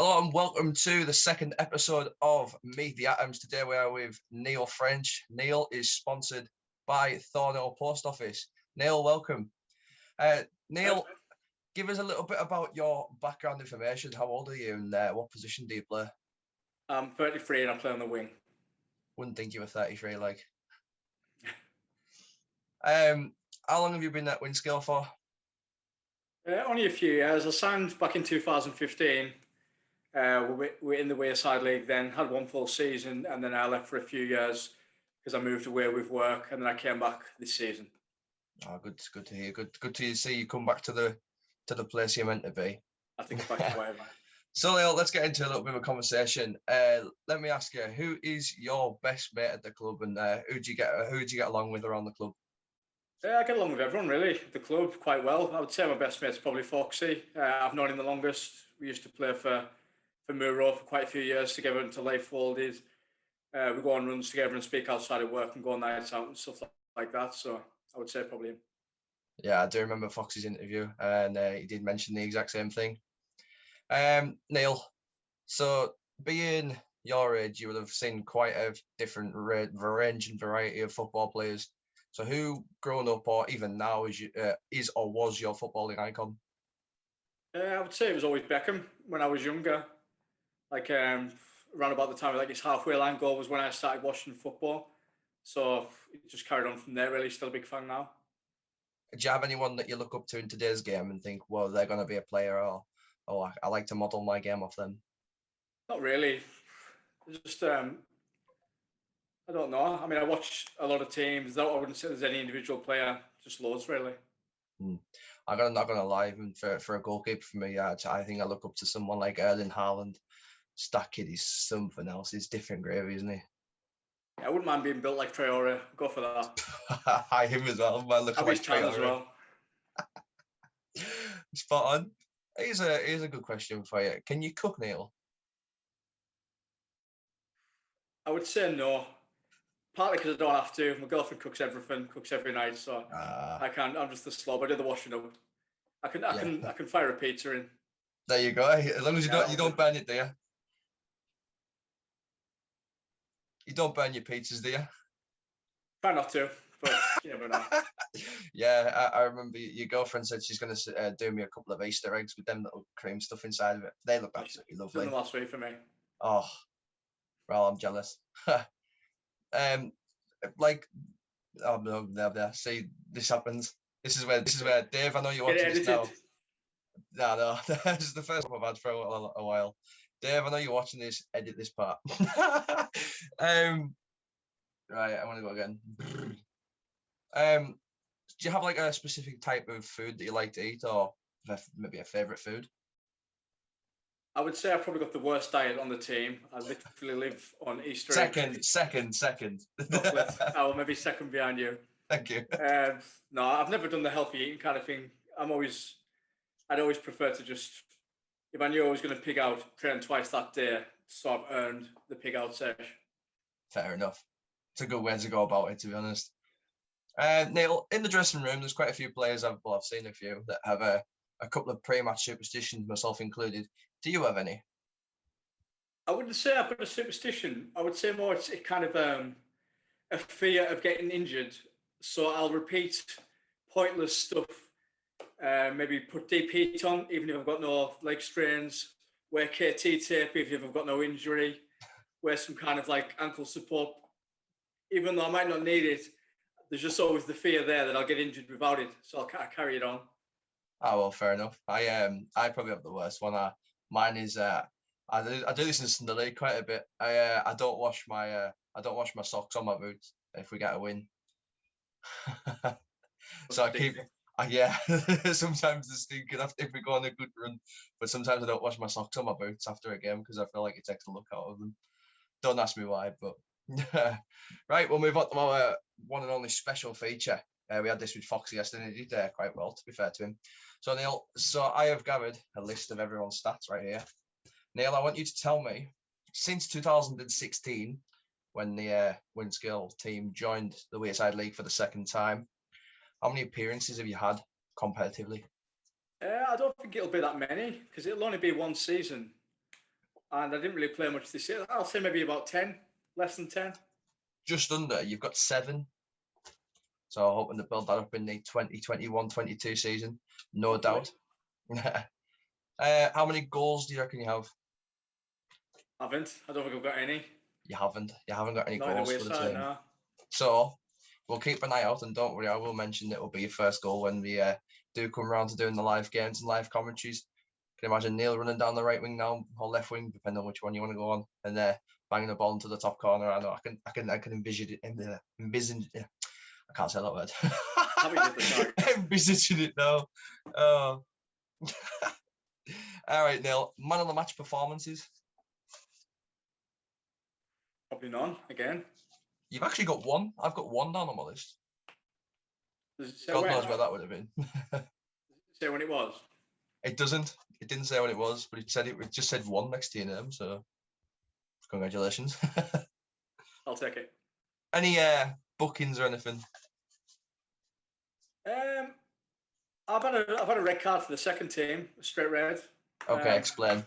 Hello and welcome to the second episode of Meet the Atoms. Today we are with Neil French. Neil is sponsored by Thornhill Post Office. Neil, welcome. Neil, give us a little bit about your background information. How old are you and what position do you play? I'm 33 and I play on the wing. Wouldn't think you were 33, like. How long have you been at Winskill for? Only a few years. I signed back in 2015. We're in the Wayside League then, had one full season, and then I left for a few years because I moved away with work, and then I came back this season. Oh, good to hear. Good to see you come back to the place you're meant to be. I think it's back to wherever. So, Neil, let's get into a little bit of a conversation. Let me ask you, who is your best mate at the club, and who do you get along with around the club? I get along with everyone really. The club quite well. I would say my best mate's probably Foxy. I've known him the longest. We used to play for Muro for quite a few years together until they folded. We go on runs together and speak outside of work and go on nights out and stuff like that. So I would say probably him. Yeah, I do remember Foxy's interview, and he did mention the exact same thing. Neil, so being your age, you would have seen quite a different range and variety of football players. So who, growing up or even now, is or was your footballing icon? I would say it was always Beckham when I was younger. Like around about the time of like his halfway line goal was when I started watching football. So it just carried on from there. Really, still a big fan now. Do you have anyone that you look up to in today's game and think, well, they're going to be a player, or I like to model my game off them? Not really. Just I don't know. I mean, I watch a lot of teams. I wouldn't say there's any individual player. Just loads, really. I'm not gonna lie, even for a goalkeeper for me, I think I look up to someone like Erling Haaland. That kid is something else. He's different gravy, isn't he? Yeah, I wouldn't mind being built like Traore. Go for that. Hi, him as well. Man, look Have like his tan as Traore. well. Spot on. Here's a good question for you. Can you cook, Neil? I would say no. Partly because I don't have to. My girlfriend cooks everything, cooks every night, so I can't. I'm just a slob. I do the washing up. I can fire a pizza in. There you go. As long as you don't burn it, do you? You don't burn your pizzas, do you? Try not to, but you never know. Yeah, I remember your girlfriend said she's going to do me a couple of Easter eggs with them little cream stuff inside of it. They look absolutely lovely. Done the last week for me. Oh, well, I'm jealous. Like, oh no, there. See, this happens. This is where Dave. I know you're watching this now. No, this is the first one I've had for a while. Dave, I know you're watching this. Edit this part. Right, I want to go again. Do you have like a specific type of food that you like to eat, or maybe a favorite food? I would say I've probably got the worst diet on the team. I literally live on Easter eggs. Second. Chocolate. Oh, maybe second behind you. Thank you. No, I've never done the healthy eating kind of thing. I'd always prefer to just, if I knew I was going to pig out, train twice that day, so I've earned the pig out sesh. Fair enough. It's a good way to go about it, to be honest. Neil, in the dressing room, there's quite a few players. I've seen a few that have a couple of pre-match superstitions, myself included. Do you have any? I wouldn't say I've got a superstition. I would say more it's kind of a fear of getting injured. So I'll repeat pointless stuff. Maybe put deep heat on, even if I've got no leg strains. Wear KT tape if I've got no injury. Wear some kind of like ankle support. Even though I might not need it, there's just always the fear there that I'll get injured without it. So I carry it on. Oh well, fair enough. I probably have the worst one. Mine is I do this in Sunday League quite a bit. I don't wash my socks on my boots if we get a win. So I keep yeah. Sometimes it's thinking if we go on a good run, but sometimes I don't wash my socks on my boots after a game because I feel like it takes the look out of them. Don't ask me why, but right. We'll move on to our one and only special feature. We had this with Foxy yesterday, and he did quite well, to be fair to him. So, Neil, I have gathered a list of everyone's stats right here. Neil, I want you to tell me, since 2016, when the Winskill team joined the Wayside League for the second time, how many appearances have you had competitively? I don't think it'll be that many, because it'll only be one season. and I didn't really play much this year. I'll say maybe about 10, less than 10. Just under. You've got 7. So hoping to build that up in the 2021-22 season, no Hopefully. doubt. How many goals do you reckon you have? I haven't. I don't think I've got any. You haven't. You haven't got any Not in the goals for the wayside, team. no. So we'll keep an eye out, and don't worry, I will mention it will be your first goal when we do come around to doing the live games and live commentaries. Can imagine Neil running down the right wing now or left wing, depending on which one you want to go on, and banging the ball into the top corner. I know I can envision it Yeah, I can't say that word. Envisaging it now. Oh. All right, Neil. Man of the match performances. Probably none again. You've actually got one. I've got one down on my list. God knows where that would have been. Does it say when it was? It doesn't. It didn't say when it was, but it just said 1 next to your name. So, congratulations. I'll take it. Any bookings or anything? I've had a red card for the second team, a straight red. Okay, explain.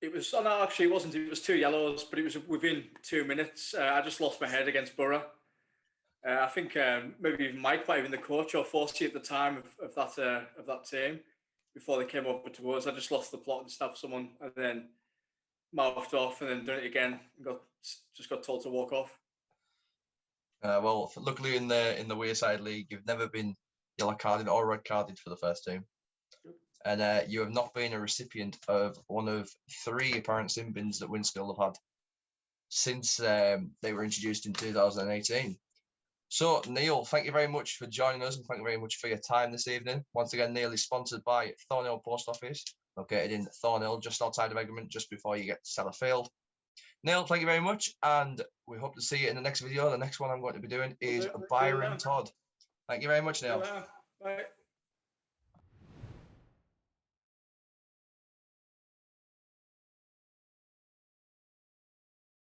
It was no, actually it wasn't. It was 2 yellows, but it was within 2 minutes. I just lost my head against Borough. I think maybe even Mike, might even the coach or Forsey at the time of that team, before they came over to us. I just lost the plot and stabbed someone, and then mouthed off, and then done it again. And just got told to walk off. Well, luckily in the Wayside League, you've never been yellow carded or red carded for the first team. And you have not been a recipient of one of 3 apparent sin bins that Winskill have had since they were introduced in 2018. So, Neil, thank you very much for joining us, and thank you very much for your time this evening. Once again, Neil is sponsored by Thornhill Post Office, located in Thornhill, just outside of Egremont, just before you get to Sellafield. Neil, thank you very much, and we hope to see you in the next video. The next one I'm going to be doing is Byron Todd. Thank you very much, Neil. Bye.